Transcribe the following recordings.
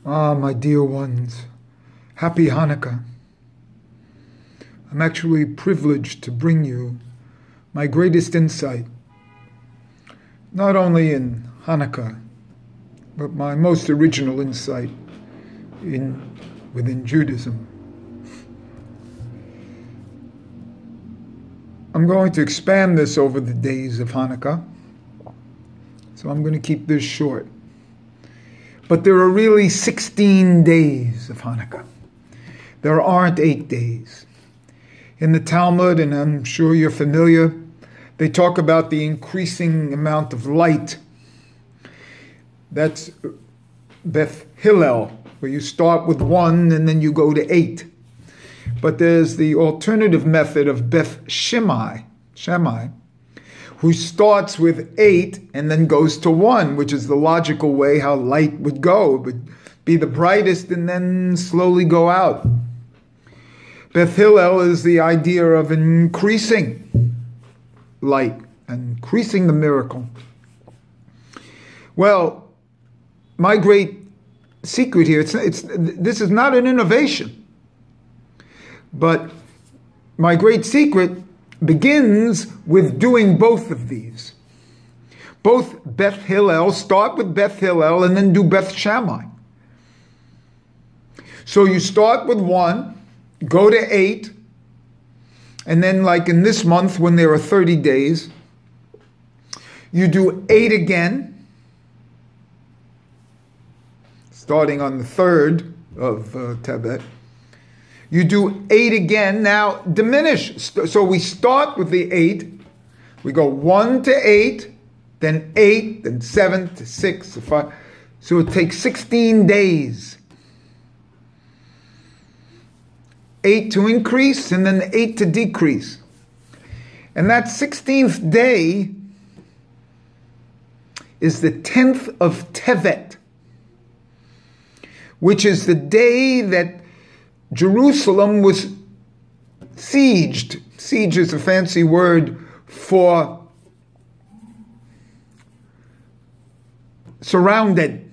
Ah, my dear ones, happy Hanukkah. I'm actually privileged to bring you my greatest insight, not only in Hanukkah, but my most original insight within Judaism. I'm going to expand this over the days of Hanukkah, so I'm going to keep this short. But there are really 16 days of Hanukkah. There aren't 8 days. In the Talmud, and I'm sure you're familiar, they talk about the increasing amount of light. That's Beth Hillel, where you start with 1 and then you go to 8. But there's the alternative method of Beth Shammai, who starts with 8 and then goes to 1, which is the logical way how light would go. It would be the brightest and then slowly go out. Beth Hillel is the idea of increasing light, increasing the miracle. Well, my great secret here, this is not an innovation, but my great secret begins with doing both of these. Both Beth Hillel, start with Beth Hillel and then do Beth Shammai. So you start with 1, go to 8, and then like in this month when there are 30 days, you do 8 again, starting on the 3rd of Tevet. You do 8 again, now diminish. So we start with the 8, we go 1 to 8, then 8, then 7 to 6 to 5. So it takes 16 days. 8 to increase and then 8 to decrease. And that 16th day is the 10th of Tevet, which is the day that Jerusalem was sieged. Siege is a fancy word for surrounded.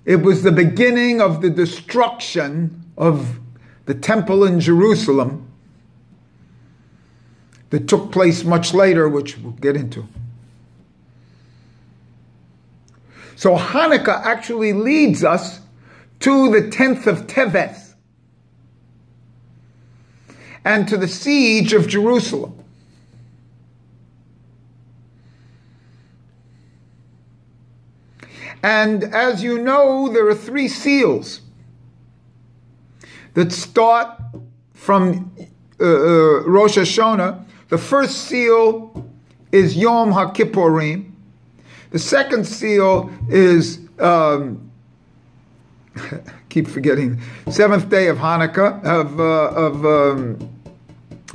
It was the beginning of the destruction of the temple in Jerusalem that took place much later, which we'll get into. So Hanukkah actually leads us to the 10th of Tevet and to the siege of Jerusalem. And as you know, there are 3 seals that start from Rosh Hashanah. The first seal is Yom HaKippurim. The second seal is, keep forgetting, 7th day of Hanukkah, of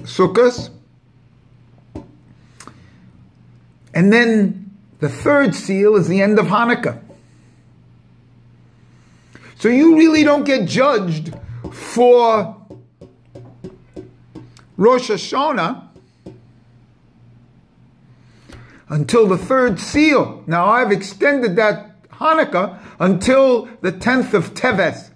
Sukkot. And then the third seal is the end of Hanukkah. So you really don't get judged for Rosh Hashanah until the third seal. Now I've extended that Hanukkah until the 10th of Tevet.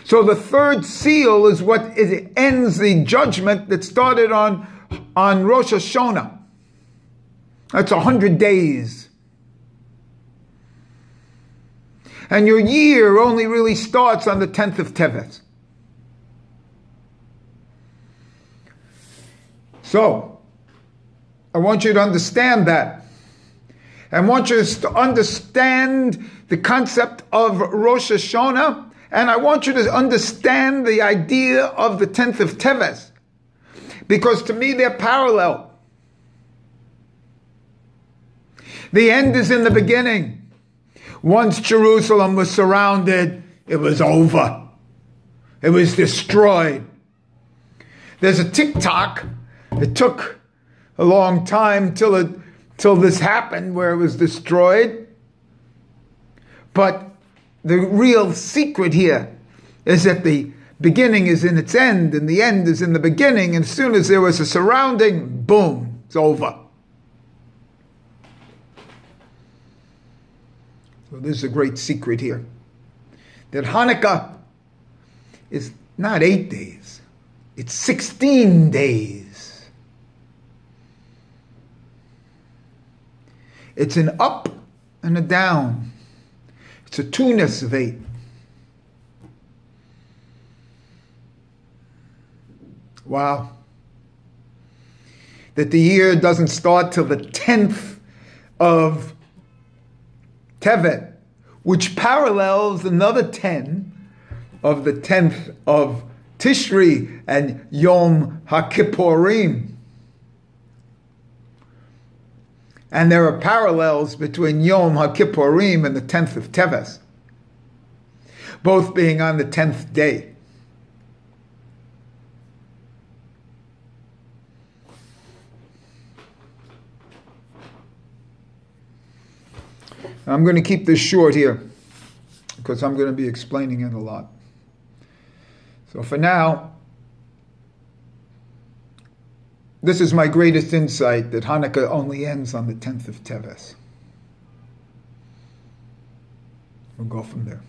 So the third seal is what it ends the judgment that started on Rosh Hashanah. That's 100 days. And your year only really starts on the 10th of Tevet. So, I want you to understand that. I want you to understand the concept of Rosh Hashanah, and I want you to understand the idea of the 10th of Tevet, because to me they're parallel. The end is in the beginning. Once Jerusalem was surrounded, it was over. It was destroyed. There's a tick-tock. It took a long time till this happened where it was destroyed. But the real secret here is that the beginning is in its end and the end is in the beginning. And as soon as there was a surrounding, boom, it's over. So there's a great secret here. That Hanukkah is not 8 days. It's 16 days. It's an up and a down. It's a two-ness of 8. Wow. That the year doesn't start till the 10th of Tevet, which parallels another 10 of the 10th of Tishri and Yom HaKippurim. And there are parallels between Yom HaKippurim and the 10th of Tevet, both being on the 10th day. I'm going to keep this short here because I'm going to be explaining it a lot. So for now, this is my greatest insight, that Hanukkah only ends on the 10th of Tevet. We'll go from there.